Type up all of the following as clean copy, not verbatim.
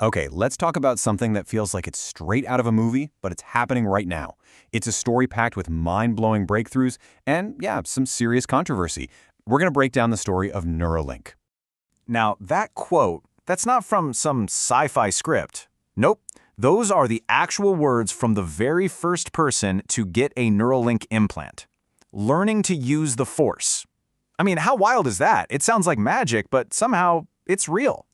Okay, let's talk about something that feels like it's straight out of a movie, but it's happening right now. It's a story packed with mind-blowing breakthroughs and, yeah, some serious controversy. We're going to break down the story of Neuralink. Now, that quote, that's not from some sci-fi script. Nope, those are the actual words from the very first person to get a Neuralink implant. Learning to use the Force. I mean, how wild is that? It sounds like magic, but somehow it's real.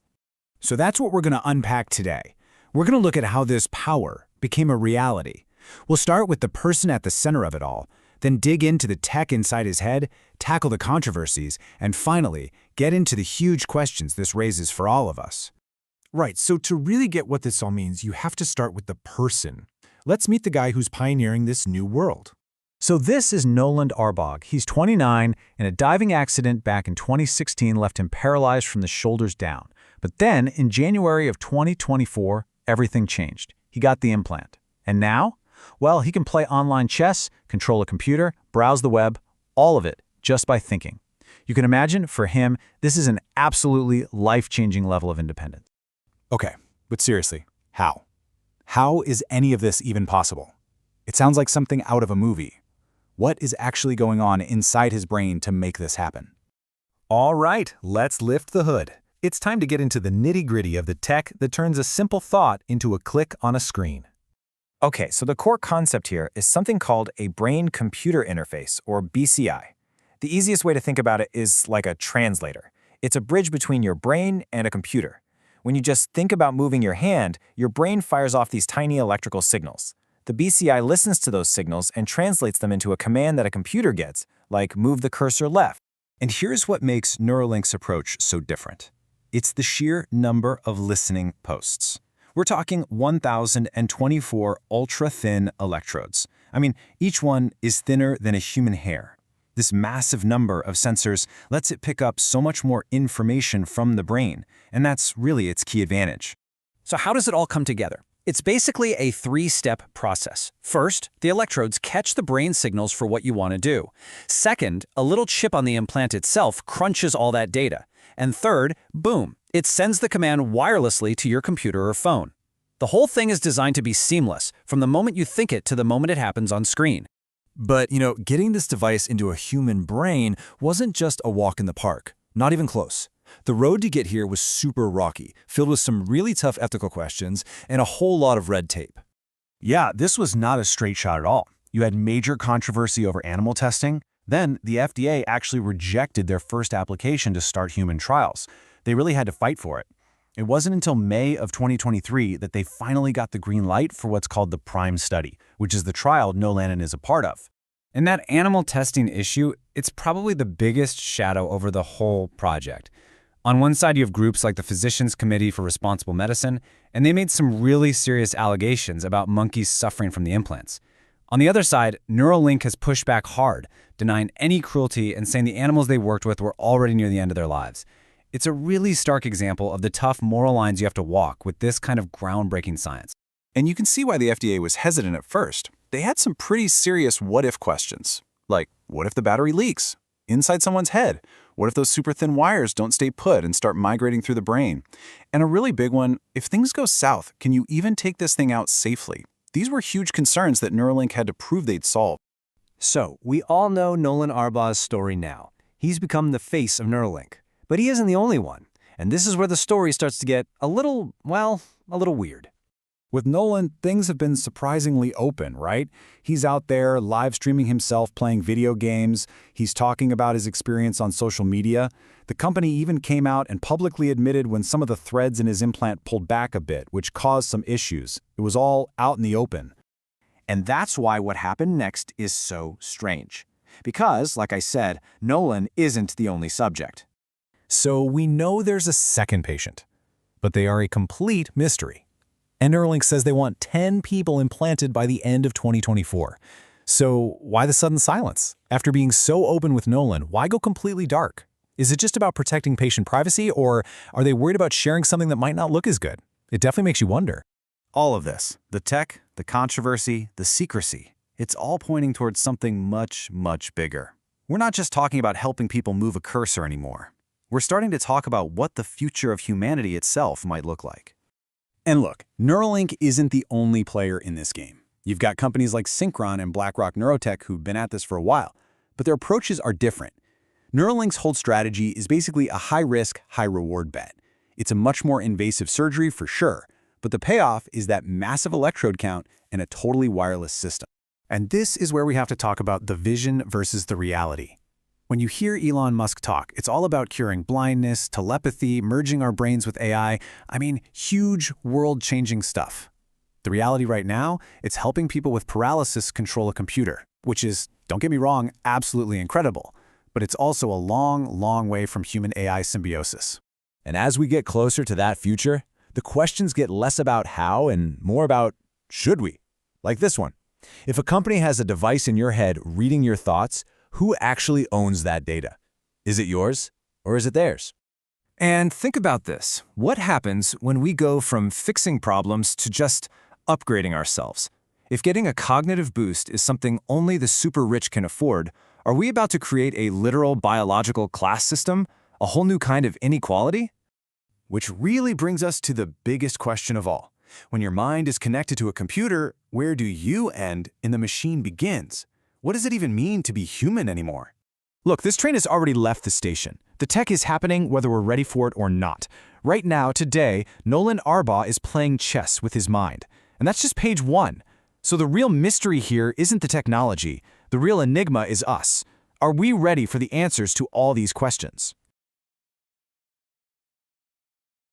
So that's what we're going to unpack today. We're going to look at how this power became a reality. We'll start with the person at the center of it all, then dig into the tech inside his head, tackle the controversies, and finally, get into the huge questions this raises for all of us. Right, so to really get what this all means, you have to start with the person. Let's meet the guy who's pioneering this new world. So this is Nolan Arbog. He's 29, and a diving accident back in 2016 left him paralyzed from the shoulders down. But then, in January of 2024, everything changed. He got the implant. And now? Well, he can play online chess, control a computer, browse the web, all of it, just by thinking. You can imagine, for him, this is an absolutely life-changing level of independence. Okay, but seriously, how? How is any of this even possible? It sounds like something out of a movie. What is actually going on inside his brain to make this happen? All right, let's lift the hood. It's time to get into the nitty-gritty of the tech that turns a simple thought into a click on a screen. Okay, so the core concept here is something called a brain-computer interface, or BCI. The easiest way to think about it is like a translator. It's a bridge between your brain and a computer. When you just think about moving your hand, your brain fires off these tiny electrical signals. The BCI listens to those signals and translates them into a command that a computer gets, like move the cursor left. And here's what makes Neuralink's approach so different. It's the sheer number of listening posts. We're talking 1,024 ultra-thin electrodes. I mean, each one is thinner than a human hair. This massive number of sensors lets it pick up so much more information from the brain, and that's really its key advantage. So how does it all come together? It's basically a three-step process. First, the electrodes catch the brain signals for what you want to do. Second, a little chip on the implant itself crunches all that data. And third, boom, it sends the command wirelessly to your computer or phone. The whole thing is designed to be seamless, from the moment you think it to the moment it happens on screen. But, getting this device into a human brain wasn't just a walk in the park. Not even close. The road to get here was super rocky, filled with some really tough ethical questions and a whole lot of red tape. Yeah, this was not a straight shot at all. You had major controversy over animal testing. Then, the FDA actually rejected their first application to start human trials. They really had to fight for it. It wasn't until May of 2023 that they finally got the green light for what's called the PRIME study, which is the trial Nolan is a part of. And that animal testing issue, it's probably the biggest shadow over the whole project. On one side, you have groups like the Physicians Committee for Responsible Medicine, and they made some really serious allegations about monkeys suffering from the implants. On the other side, Neuralink has pushed back hard, denying any cruelty and saying the animals they worked with were already near the end of their lives. It's a really stark example of the tough moral lines you have to walk with this kind of groundbreaking science. And you can see why the FDA was hesitant at first. They had some pretty serious what-if questions. Like, what if the battery leaks? Inside someone's head? What if those super thin wires don't stay put and start migrating through the brain? And a really big one, if things go south, can you even take this thing out safely? These were huge concerns that Neuralink had to prove they'd solve. So, we all know Nolan Arbog's story now. He's become the face of Neuralink. But he isn't the only one. And this is where the story starts to get a little weird. With Nolan, things have been surprisingly open, right? He's out there live streaming himself playing video games. He's talking about his experience on social media. The company even came out and publicly admitted when some of the threads in his implant pulled back a bit, which caused some issues. It was all out in the open. And that's why what happened next is so strange. Because, like I said, Nolan isn't the only subject. So we know there's a second patient, but they are a complete mystery. And Neuralink says they want 10 people implanted by the end of 2024. So why the sudden silence? After being so open with Nolan, why go completely dark? Is it just about protecting patient privacy, or are they worried about sharing something that might not look as good? It definitely makes you wonder. All of this, the tech, the controversy, the secrecy, it's all pointing towards something much, much bigger. We're not just talking about helping people move a cursor anymore. We're starting to talk about what the future of humanity itself might look like. And look, Neuralink isn't the only player in this game. You've got companies like Synchron and BlackRock Neurotech who've been at this for a while, but their approaches are different. Neuralink's whole strategy is basically a high-risk, high-reward bet. It's a much more invasive surgery for sure, but the payoff is that massive electrode count and a totally wireless system. And this is where we have to talk about the vision versus the reality. When you hear Elon Musk talk, it's all about curing blindness, telepathy, merging our brains with AI. I mean, huge, world-changing stuff. The reality right now, it's helping people with paralysis control a computer, which is, don't get me wrong, absolutely incredible. But it's also a long, long way from human-AI symbiosis. And as we get closer to that future, the questions get less about how and more about should we? Like this one. If a company has a device in your head reading your thoughts, who actually owns that data? Is it yours or is it theirs? And think about this. What happens when we go from fixing problems to just upgrading ourselves? If getting a cognitive boost is something only the super rich can afford, are we about to create a literal biological class system? A whole new kind of inequality? Which really brings us to the biggest question of all. When your mind is connected to a computer, where do you end and the machine begins? What does it even mean to be human anymore? Look, this train has already left the station. The tech is happening whether we're ready for it or not. Right now, today, Nolan Arbaugh is playing chess with his mind. And that's just page 1. So the real mystery here isn't the technology. The real enigma is us. Are we ready for the answers to all these questions?